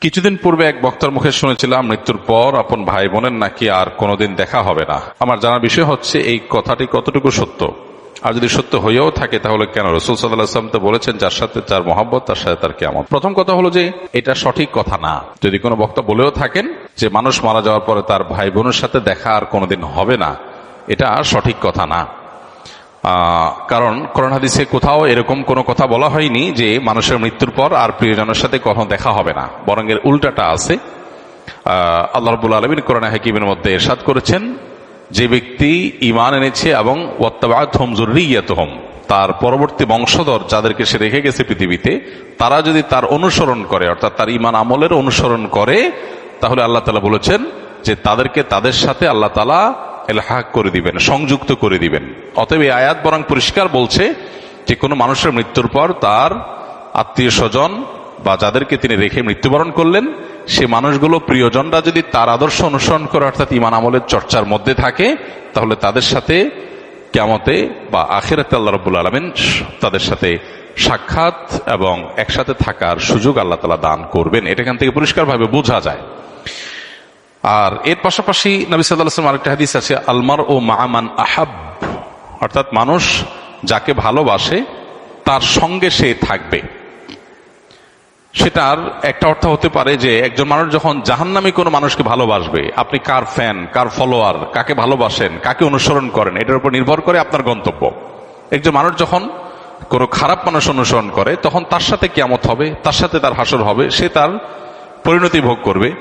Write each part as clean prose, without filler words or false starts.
কিছুদিন পূর্বে এক বক্তার মুখে শুনেছিলাম মৃত্যুর পর আপন ভাই বোনের নাকি আর কোনোদিন দেখা হবে না। আমার জানার বিষয় হচ্ছে এই কথাটি কতটুকু সত্য, আর যদি সত্য হয়েও থাকে তাহলে কেন? রাসূল সাল্লাল্লাহু আলাইহি ওয়াসাল্লাম তো বলেছেন, যার সাথে তার মহব্বত তার সাথে তার কিয়ামত। প্রথম কথা হলো যে এটা সঠিক কথা না। যদি কোনো বক্তা বলেও থাকেন যে মানুষ মারা যাওয়ার পরে তার ভাই বোনের সাথে দেখা আর কোনোদিন হবে না, এটা সঠিক কথা না। কারণ কোরআন হাদিসে কোথাও এরকম কোনো কথা বলা হয়নি যে মানুষের মৃত্যুর পর আর প্রিয়জনের সাথে কখনো দেখা হবে না, বরং এর উল্টাটা আছে। আল্লাহ রাব্বুল আলামিন কোরআনে হাকিমের মধ্যে ইরশাদ করেছেন, যে ব্যক্তি ঈমান এনেছে এবং ওয়াত্তাবা'আতহুম যুররিয়াতুহুম, তার পরবর্তী বংশধর যাদেরকে সে রেখে গেছে পৃথিবীতে, তারা যদি তার অনুসরণ করে, অর্থাৎ তার ঈমান আমলের অনুসরণ করে, তাহলে আল্লাহ তাআলা বলেছেন যে তাদেরকে তাদের সাথে আল্লাহ তাআলা ইলহাক করে দিবেন, সংযুক্ত করে দিবেন। অতএব এই আয়াত বরং পরিষ্কার বলছে যে কোনো মানুষের মৃত্যুর পর তার আত্মীয় স্বজন বা যাদেরকে তিনি রেখে মৃত্যুবরণ করলেন, সে মানুষগুলো প্রিয়জনরা যদি তার আদর্শ অনুসরণ করে, অর্থাৎ ঈমান আমলের চর্চার মধ্যে থাকে, তাহলে তাদের সাথে কিয়ামতে বা আখিরাতে আল্লাহ রাব্বুল আলামিন তাদের সাথে সাক্ষাৎ এবং একসাথে থাকার সুযোগ আল্লাহ তাআলা দান করবেন। এটা এখান থেকে পরিষ্কারভাবে বোঝা যায়। আর এর পাশাপাশি নবী সাল্লাল্লাহু আলাইহি ওয়াসাল্লাম আরেকটা হাদিস আছে, আলমার ও মা'মান আহাব, অর্থাৎ মানুষ যাকে ভালোবাসে তার সঙ্গে সে থাকবে। সেটার একটা অর্থ হতে পারে যে একজন মানুষ যখন জাহান্নামী কোনো মানুষকে ভালোবাসবে, আপনি কার ফ্যান, কার ফলোয়ার, কাকে ভালোবাসেন, কাকে অনুসরণ করেন, এটার উপর নির্ভর করে আপনার গন্তব্য। একজন মানুষ যখন কোনো খারাপ মানুষ অনুসরণ করে, তখন তার সাথে কিয়ামত হবে, তার সাথে তার হাসর হবে, সে তার পরিণতি ভোগ করবে।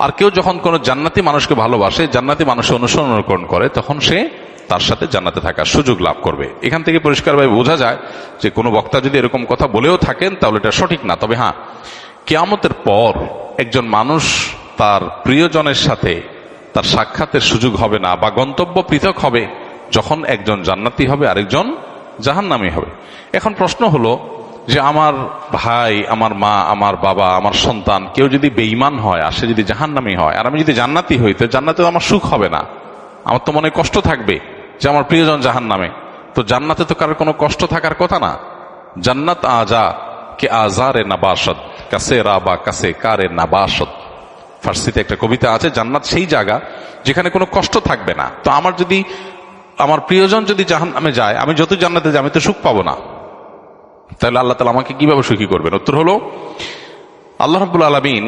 আর কেউ যখন কোনো জান্নাতি মানুষকে ভালোবাসে, জান্নাতি মানুষ অনুসরণ করে, তখন সে তার সাথে জান্নাতে থাকার সুযোগ লাভ করবে। এখান থেকে পরিষ্কারভাবে বোঝা যায় যে কোনো বক্তা যদি এরকম কথা বলেও থাকেন তাহলে এটা সঠিক না। তবে হ্যাঁ, কিয়ামতের পর একজন মানুষ তার প্রিয়জনের সাথে তার সাক্ষাতের সুযোগ হবে না, বা গন্তব্য পৃথক হবে, যখন একজন জান্নাতি হবে আরেকজন জাহান্নামী হবে। এখন প্রশ্ন হলো যে আমার ভাই, আমার মা, আমার বাবা, আমার সন্তান কেউ যদি বেঈমান হয় আর সে যদি জাহান্নামী হয়, আর আমি যদি জান্নাতি হই, তো জান্নাতে আমার সুখ হবে না, আমার তো মনে কষ্ট থাকবে যে আমার প্রিয়জন জাহান্নামে। তো জান্নাতে তো কারোর কোনো কষ্ট থাকার কথা না। জান্নাত আজা কে আজারে নাবাসত কাছে রাবা কাছে কারে নাবাসত, ফার্সিতে একটা কবিতা আছে, জান্নাত সেই জায়গা যেখানে কোনো কষ্ট থাকবে না। তো আমার প্রিয়জন যদি জাহান্নামে যায়, আমি যত জান্নাতে যাই আমি তো সুখ পাবো না, তাহলে আল্লাহ তাআলা আমাকে কিভাবে সুখী করবেন? উত্তর হলো, আল্লাহ রাব্বুল আলামিন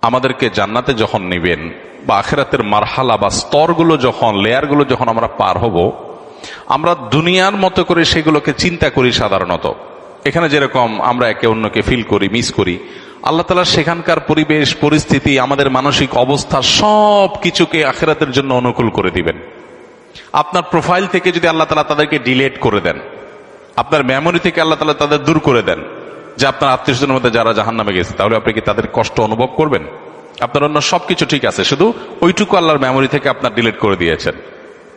আমাদেরকে জান্নাতে যখন নেবেন, বা আখিরাতের মারহালা বা স্তরগুলো যখন, লেয়ারগুলো যখন আমরা পার হব, আমরা দুনিয়ার মতো করে সেগুলোকে চিন্তা করি। সাধারণত এখানে যেরকম আমরা একে অন্যকে ফিল করি, মিস করি, আল্লাহ তাআলা সেখানকার পরিবেশ পরিস্থিতি, আমাদের মানসিক অবস্থা, সব কিছুকে আখিরাতের জন্য অনুকূল করে দিবেন। আপনার প্রোফাইল থেকে যদি আল্লাহ তাআলা তাদেরকে ডিলিট করে দেন, আপনার মেমোরি থেকে আল্লাহ তাআলা তাদের দূর করে দেন, যে আপনার আত্মীয় স্বজনের মধ্যে যারা জাহান্নামে গেছে, তাহলে আপনি কি তাদের কষ্ট অনুভব করবেন? আপনার অন্য সবকিছু ঠিক আছে, শুধু ওইটুকু আল্লাহর মেমোরি থেকে আপনার ডিলিট করে দিয়েছেন,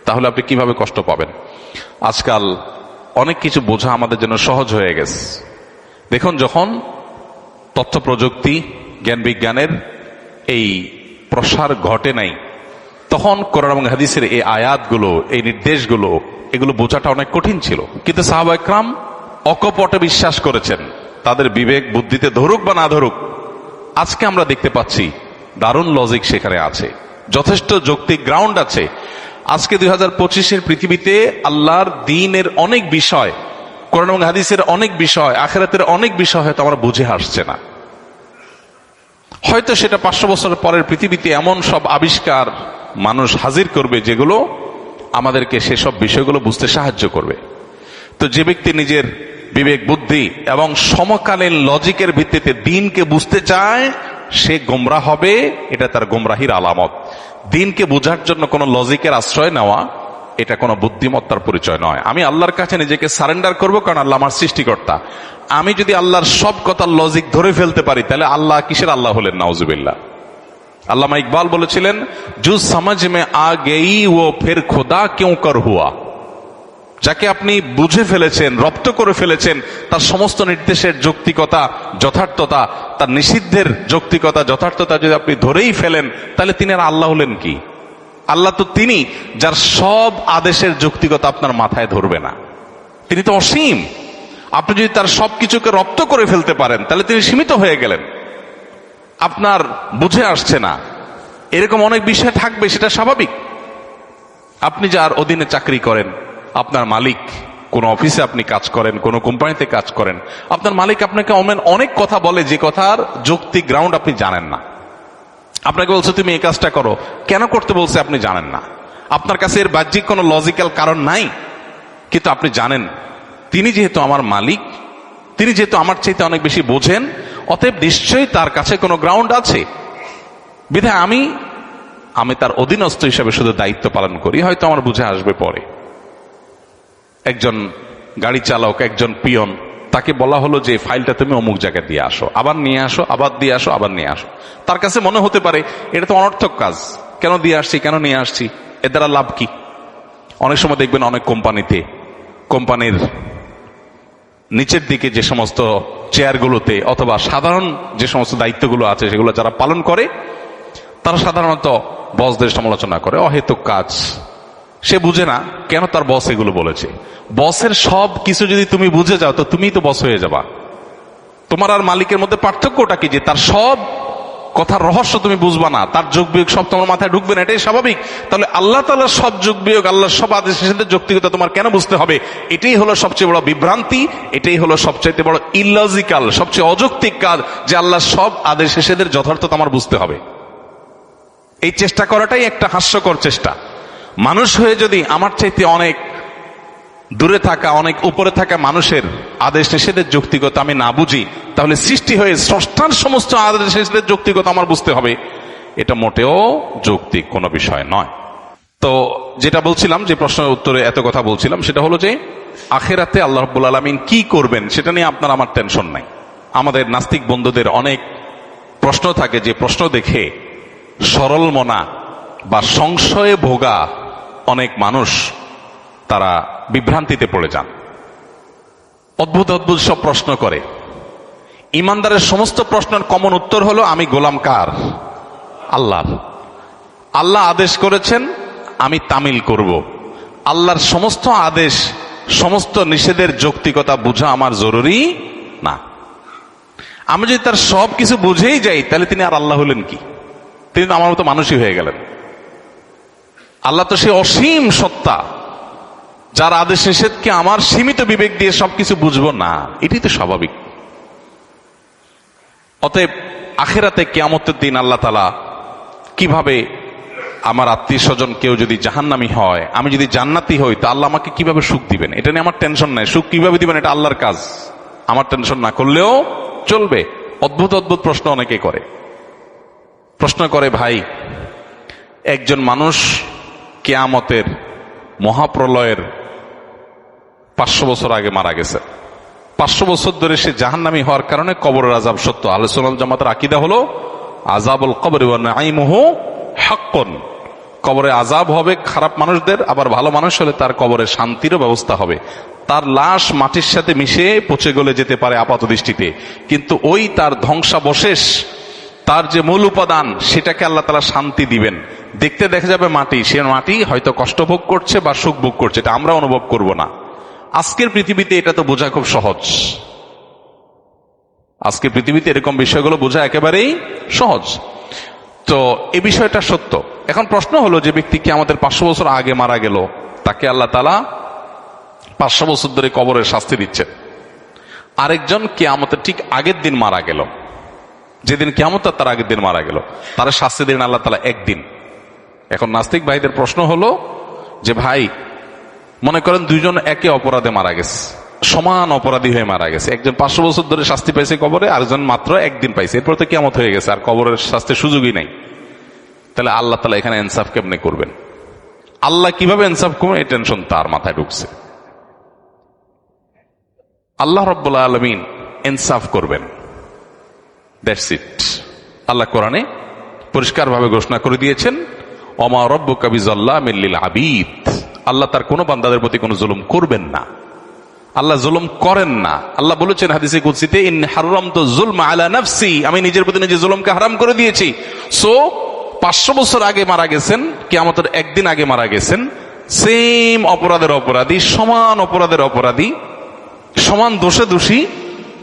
তাহলে আপনি কিভাবে কষ্ট পাবেন? আজকাল অনেক কিছু বোঝা আমাদের জন্য সহজ হয়ে গেছে। দেখুন, যখন তথ্য প্রযুক্তি, জ্ঞান বিজ্ঞানের এই প্রসার ঘটে নাই, তখন কোরআন এবং হাদিসের এই আয়াতগুলো, এই নির্দেশগুলো, এগুলো বোঝাটা অনেক কঠিন ছিল। কিন্তু সাহাবা ইকরাম অকপটে বিশ্বাস করেছেন, তাদের বিবেক বুদ্ধিতে ধরুক বা না ধরুক। আজকে আমরা দেখতে পাচ্ছি দারুণ লজিক সেখানে আছে, যথেষ্ট যৌক্তিক গ্রাউন্ড আছে। আজকে 2025-এর পৃথিবীতে আল্লাহর দ্বীনের অনেক বিষয়, কোরআন এবং হাদিসের অনেক বিষয়, আখিরাতের অনেক বিষয় হয়তো আমরা বুঝে আসছে না। হয়তো সেটা 500 বছর পরের পৃথিবীতে এমন সব আবিষ্কার মানুষ হাজির করবে যেগুলো আমাদেরকে সেসব বিষয়গুলো বুঝতে সাহায্য করবে। তো যে ব্যক্তি নিজের বিবেক বুদ্ধি এবং সমকালীন লজিকের ভিত্তিতে দ্বীনকে বুঝতে চায়, সে গোমরাহ হবে। এটা তার গোমরাহির আলামত। দ্বীনকে বোঝার জন্য কোনো লজিকের আশ্রয় নেওয়া, এটা কোনো বুদ্ধিমত্তার পরিচয় নয়। আমি আল্লাহর কাছে নিজেকে সারেন্ডার করব, কারণ আল্লাহ আমার সৃষ্টিকর্তা। আমি যদি আল্লাহর সব কথার লজিক ধরে ফেলতে পারি, তাহলে আল্লাহ কিসের আল্লাহ হলেন? নাউজুবিল্লাহ। আল্লামা ইকবাল বলেছিলেন, জু সমঝ মে আ গই ও ফির খোদা কিউ কর হুয়া। যাকে আপনি বুঝে ফেলেছেন, রপ্ত করে ফেলেছেন, তার সমস্ত নির্দেশের যৌক্তিকতা, যথার্থতা, তার নিষিদ্ধের যৌক্তিকতা, যথার্থতা যদি আপনি ধরেই ফেলেন, তাহলে তিনি আর আল্লাহ হলেন কি? আল্লাহ তো তিনি যার সব আদেশের যৌক্তিকতা আপনার মাথায় ধরবে না। তিনি তো অসীম। আপনি যদি তার সবকিছুকে রপ্ত করে ফেলতে পারেন, তাহলে তিনি সীমিত হয়ে গেলেন। আপনার বুঝে আসছে না, এরকম অনেক বিষয় থাকবে, সেটা স্বাভাবিক। আপনি যার অধীনে চাকরি করেন, আপনার মালিক, কোন অফিসে আপনি কাজ করেন, কোন কোম্পানিতে কাজ করেন, আপনার মালিক আপনাকে অনেক কথা বলে যে কথার যৌক্তিক গ্রাউন্ড আপনি জানেন না। আপনাকে বলছে তুমি এই কাজটা করো, কেন করতে বলছে আপনি জানেন না। আপনার কাছে এর বাহ্যিক কোনো লজিক্যাল কারণ নাই, কিন্তু আপনি জানেন তিনি যেহেতু আমার মালিক, তিনি যেহেতু আমার চাইতে অনেক বেশি বোঝেন, অতএব নিশ্চয়ই তার কাছে কোনো গ্রাউন্ড আছে। বিধায় আমি তার অধীনস্থ হিসাবে শুধু দায়িত্ব পালন করি, হয়তো আমার বুঝে আসবে পরে। একজন গাড়ি চালক, একজন পিয়ন, তাকে বলা হলো যে ফাইলটা তুমি অমুক জায়গায় দিয়ে আসো, আবার নিয়ে আসো, আবার দিয়ে আসো, আবার নিয়ে আসো। তার কাছে মনে হতে পারে এটা তো অনর্থক কাজ, কেন দিয়ে আসছি, কেন নিয়ে আসছি, এর দ্বারা লাভ কি? অনেক সময় দেখবেন অনেক কোম্পানিতে, কোম্পানির নিচের দিকে যে সমস্ত চেয়ারগুলোতে অথবা সাধারণ যে সমস্ত দায়িত্বগুলো আছে সেগুলো যারা পালন করে, তারা সাধারণত বসদের সমালোচনা করে, অহেতুক কাজ। সে বুঝে না কেন তার বস এগুলো বলেছে। বসের সব কিছু যদি তুমি বুঝে যাও তো তুমিই তো বস হয়ে যাবা। তোমার আর মালিকের মধ্যে পার্থক্যটা কি? যে তার সব কথার রহস্য তুমি বুঝবা না, তার যোগ বিয়োগ সব তোমার মাথায় ঢুকবে না, এটাই স্বাভাবিক। তাহলে আল্লাহ তাআলার সব যোগ বিয়োগ, আল্লাহর সব আদেশ নিষেধের যৌক্তিকতা তোমার কেন বুঝতে হবে? এটাই হলো সবচেয়ে বড় বিভ্রান্তি, এটাই হলো সবচেয়ে বড় ইললজিক্যাল, সবচেয়ে অযৌক্তিক কাজ, যে আল্লাহর সব আদেশ নিষেধের যথার্থতা আমার বুঝতে হবে। এই চেষ্টা করাটাই একটা হাস্যকর চেষ্টা। মানুষ হয়ে যদি আমার চাইতে অনেক দূরে থাকা, অনেক উপরে থাকা মানুষের আদেশ নিষেধের যৌক্তিকতা আমি না বুঝি, তাহলে সৃষ্টি হয়ে স্রষ্টার সমস্ত আদেশ নিষেধের যৌক্তিকতা আমার বুঝতে হবে, এটা মোটেও যৌক্তিক কোনো বিষয় নয়। তো যেটা বলছিলাম, যে প্রশ্নের উত্তরে এত কথা বলছিলাম, সেটা হলো যে আখিরাতে আল্লাহ রাব্বুল আলামিন কি করবেন সেটা নিয়ে আপনার আমার টেনশন নাই। আমাদের নাস্তিক বন্ধুদের অনেক প্রশ্ন থাকে, যে প্রশ্ন দেখে সরল মনা বা সংশয়ে ভোগা অনেক মানুষ তারা বিভ্রান্তিতে পড়ে যান, অদ্ভুত অদ্ভুত সব প্রশ্ন করে। ইমানদারের সমস্ত প্রশ্নের কমন উত্তর হলো আমি গোলাম কার? আল্লাহর। আল্লাহ আদেশ করেছেন, আমি তামিল করব। আল্লাহর সমস্ত আদেশ, সমস্ত নিষেধের যৌক্তিকতা বোঝা আমার জরুরি না। আমি যদি তার সব কিছু বুঝেই যাই, তাহলে তিনি আর আল্লাহ হলেন কি? তিনি তো আমার মতো মানুষই হয়ে গেলেন। আল্লাহ তো সে অসীম সত্তা, যার আদেশ নিষেধকে আমার সীমিত বিবেক দিয়ে সবকিছু বুঝবো না, এটি তো স্বাভাবিক। অতএব আখিরাতে কিয়ামতের দিন আল্লাহ তাআলা কিভাবে, আমার আত্মীয় স্বজন কেউ যদি জাহান্নামী হয়, আমি যদি জান্নাতি হই, তা আল্লাহ আমাকে কিভাবে সুখ দিবেন, এটা নিয়ে আমার টেনশন নাই। সুখ কিভাবে দিবেন এটা আল্লাহর কাজ, আমার টেনশন না করলেও চলবে। অদ্ভুত অদ্ভুত প্রশ্ন অনেকে করে। প্রশ্ন করে, ভাই একজন মানুষ কিয়ামতের মহাপ্রলয়ের 500 বছর আগে মারা গেছে, 500 বছর ধরে সে জাহান্নামী হওয়ার কারণে কবরের আযাব সত্য। আহলে সুন্নাত ওয়াল জামাতের আকীদা হলো আযাবুল কবরি ওয়া নাঈমুহু হাক্কুন। কবরে আযাব হবে খারাপ মানুষদের, আবার ভালো মানুষ হলে তার কবরে শান্তিরও ব্যবস্থা হবে। তার লাশ মাটির সাথে মিশে পচে গলে যেতে পারে আপাত দৃষ্টিতে, কিন্তু ওই তার ধ্বংসাবশেষ, তার যে মূল উপাদান, সেটাকে আল্লাহ তাআলা শান্তি দিবেন। দেখতে দেখা যাবে মাটি, সে মাটি হয়তো কষ্ট ভোগ করছে বা সুখ ভোগ করছে, এটা আমরা অনুভব করব না। আজকের পৃথিবীতে এটা তো বোঝা খুব সহজ। আজকের পৃথিবীতে এরকম বিষয়গুলো বোঝা একেবারেই সহজ। তো এই বিষয়টা সত্য। এখন প্রশ্ন হলো, যে ব্যক্তি কি আমাদের 500 বছর আগে মারা গেল, তাকে আল্লাহ তাআলা 500 বছর ধরে কবরের শাস্তি দিচ্ছেন। আরেকজন কিয়ামতের ঠিক আগের দিন মারা গেল, যেদিন কিয়ামত তার আগের দিন মারা গেল, তার শাস্তি দিলেন আল্লাহ তাআলা একদিন। এখন নাস্তিক ভাইদের প্রশ্ন হলো যে, ভাই মনে করেন দুইজন একে অপরাধে মারা গেছে, সমান অপরাধী হয়ে মারা গেছে। একজন 500 বছর ধরে শাস্তি পাইছে কবরে, আরেকজন মাত্র একদিন পাইছে, এরপর তো কিয়ামত হয়ে গেছে, আর কবরের শাস্তির সুযোগই নাই। তাহলে আল্লাহ তাআলা এখানে ইনসাফ কেমনে করবেন? আল্লাহ কিভাবে ইনসাফ করবেন, এই টেনশন তার মাথায় ঢুকছে। আল্লাহ রাব্বুল আলামিন ইনসাফ করবেন, দ্যাটস ইট। আল্লাহ কোরআনে পরিষ্কারভাবে ঘোষণা করে দিয়েছেন, ওমা রাব্বুকা বিযাল্লামিল লিল আবিদ। আল্লাহ তার কোনো বান্দাদের প্রতি কোনো জুলুম করবেন না, আল্লাহ জুলুম করেন না। আল্লাহ বলেছেন হাদিসে কুদসিতে, ইন হারামতু যুলমা আলা নাফসি, আমি নিজের প্রতি নিজে জুলুমকে হারাম করে দিয়েছি। সো 500 বছর আগে মারা গেছেন, কিয়ামতের একদিন আগে মারা গেছেন, সেম অপরাধের অপরাধী, সমান অপরাধের অপরাধী, সমান দোষে দোষী,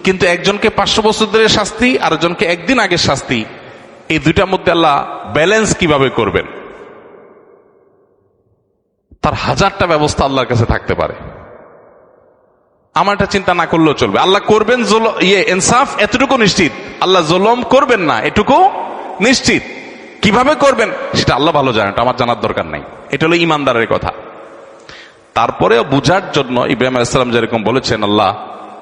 কিন্তু একজনকে 500 বছর ধরে শাস্তি, আরেকজনকে একদিন আগে শাস্তি। এই দুইটার মধ্যে আল্লাহ ব্যালেন্স কিভাবে করবেন, তার হাজারটা ব্যবস্থা আল্লাহর কাছে থাকতে পারে। আমার এটা চিন্তা না করলেও চলবে। আল্লাহ করবেন ইনসাফ, এতটুকু নিশ্চিত। আল্লাহ জুলুম করবেন না, এটুকু নিশ্চিত। কিভাবে করবেন সেটা আল্লাহ ভালো জানেন, এটা আমার জানার দরকার নাই। এটা হলো ইমানদারের কথা। তারপরেও বুঝার জন্য ইব্রাহিম আলাইহিস সালাম যেরকম বলেছেন, আল্লাহ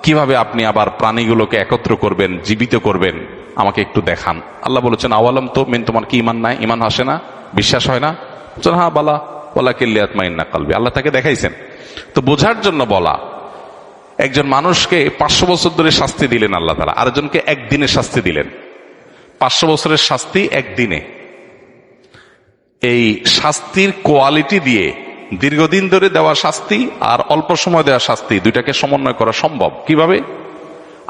কিভাবে আপনি আবার প্রাণীগুলোকে একত্র করবেন, জীবিত করবেন, আমাকে একটু দেখান। আল্লাহ বলেছেন, আওয়ালাম তো মিন, তোমার কি ইমান নাই, ইমান আসে না, বিশ্বাস হয় না? বলছেন হ্যাঁ, বালা ওয়ালাকিল্লিয়াতমাইন্না কলবি। আল্লাহ তাকে দেখাইছেন। তো বোঝার জন্য বলা। একজন মানুষকে 500 বছর ধরে শাস্তি দিলেন আল্লাহ তাআলা, আরেকজনকে একদিনে শাস্তি দিলেন। 500 বছরের শাস্তি একদিনে। এই শাস্তির কোয়ালিটি দিয়ে দীর্ঘদিন ধরে দেওয়া শাস্তি আর অল্প সময় দেওয়া শাস্তি, দুইটাকে সমন্বয় করা সম্ভব কিভাবে?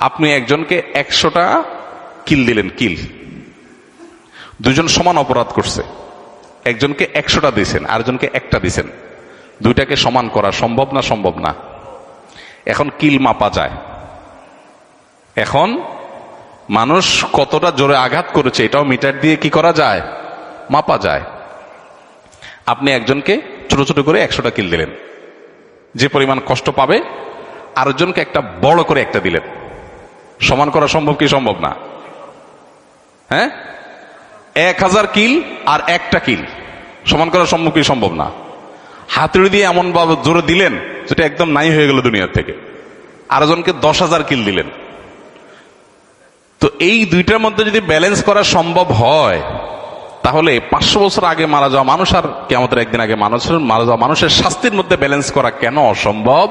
আপনি একজনকে 100টা কিল দিলেন, কিল, দুজন সমান অপরাধ করছে, একজনকে 100টা দিয়েছেন, আরেকজনকে একটা দিয়েছেন, দুইটাকে সমান করা সম্ভব না? সম্ভব না। এখন কিল মাপা যায়। এখন মানুষ কতটা জোরে আঘাত করেছে এটাও মিটার দিয়ে কি করা যায়? মাপা যায়। আপনি একজনকে ছোট ছোট করে 100টা কিল দিলেন, যে পরিমাণ কষ্ট পাবে, আরেকজনকে একটা বড় করে একটা দিলেন, সমান করা সম্ভব কি সম্ভব না? হ্যাঁ, 1000 কিল আর একটা কিল সমান করা সম্ভব কি সম্ভব না? হাতুড়ি দিয়ে এমন ভাবে জোরে দিলেন যেটা একদম নাই হয়ে গেল দুনিয়ার থেকে। আরেকজনকে 10,000 কিল দিলেন। তো এই দুইটার মধ্যে যদি ব্যালেন্স করা সম্ভব হয়, তাহলে 500 বছর আগে মারা যাওয়া মানুষ আর কিয়ামতের একদিন আগে মারা যাওয়া মানুষের শাস্তির মধ্যে ব্যালেন্স করা কেন অসম্ভব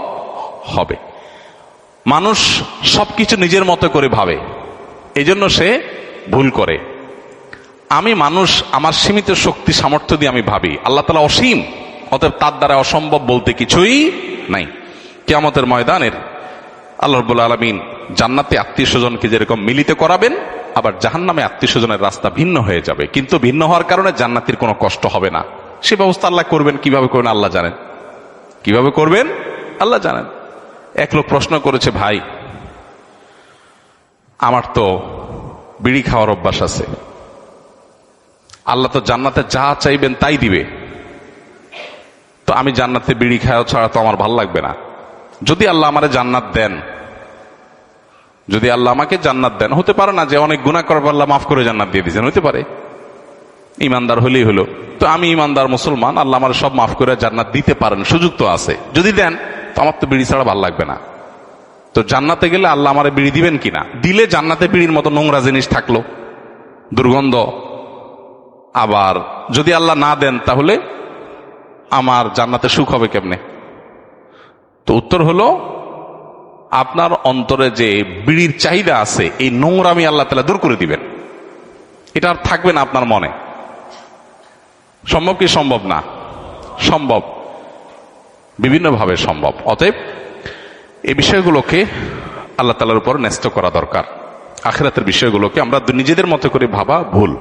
হবে? মানুষ সবকিছু নিজের মতো করে ভাবে, এই জন্য সে ভুল করে। আমি মানুষ, আমার সীমিত শক্তি সামর্থ্য দিয়ে আমি ভাবি, আল্লাহ তাআলা অসীম, অতএব তার দ্বারা অসম্ভব বলতে কিছুই নাই। কিয়ামতের ময়দানের আল্লাহ রাব্বুল আলামিন জান্নাতে আত্মীয় স্বজনকে যেরকম মিলিত করাবেন, আবার জাহান্নামে আত্মীয় স্বজনের রাস্তা ভিন্ন হয়ে যাবে, কিন্তু ভিন্ন হওয়ার কারণে জান্নাতীর কোনো কষ্ট হবে না। সে ব্যবস্থা আল্লাহ করবেন। কিভাবে করবেন আল্লাহ জানেন, কিভাবে করবেন আল্লাহ জানেন। এক লোক প্রশ্ন করেছে, ভাই আমার তো বিড়ি খাওয়ার অভ্যাস আছে, আল্লাহ তো জান্নাতে যা চাইবেন তাই দিবে, তো আমি জান্নাতে বিড়ি খাওয়া ছাড়া তো আমার ভাল লাগবে না। যদি আল্লাহ আমারে জান্নাত দেন, যদি আল্লাহ আমাকে জান্নাত দেন, হতে পারে না যে অনেক গুনাহ করার পর আল্লাহ মাফ করে জান্নাত দিয়ে দিয়েছেন, হতে পারে, ইমানদার হলেই হলো। তো আমি ইমানদার মুসলমান, আল্লাহ আমার সব মাফ করে জান্নাত দিতে পারেন, সুযোগ তো আছে। যদি দেন তো আমার তো বিড়ি ছাড়া ভাল লাগবে না। তো জান্নাতে গেলে আল্লাহ আমারে বিড়ি দিবেন কিনা? দিলে জান্নাতে বিড়ির মতো নোংরা জিনিস থাকলো, দুর্গন্ধ। আবার যদি আল্লাহ না দেন, তাহলে আমার জান্নাতে সুখ হবে কেমনে? তো উত্তর হলো, আপনার অন্তরে যে বিড়ির চাহিদা আছে, এই নোংরামি আল্লাহ তাআলা দূর করে দিবেন, এটা আর থাকবে না আপনার মনে। সম্ভব কি সম্ভব না? সম্ভব, বিভিন্নভাবে সম্ভব। অতএব এই বিষয়গুলোকে আল্লাহ তাআলার উপর ন্যস্ত করা দরকার। আখিরাতের বিষয়গুলোকে আমরা নিজেদের মতো করে ভাবা ভুল।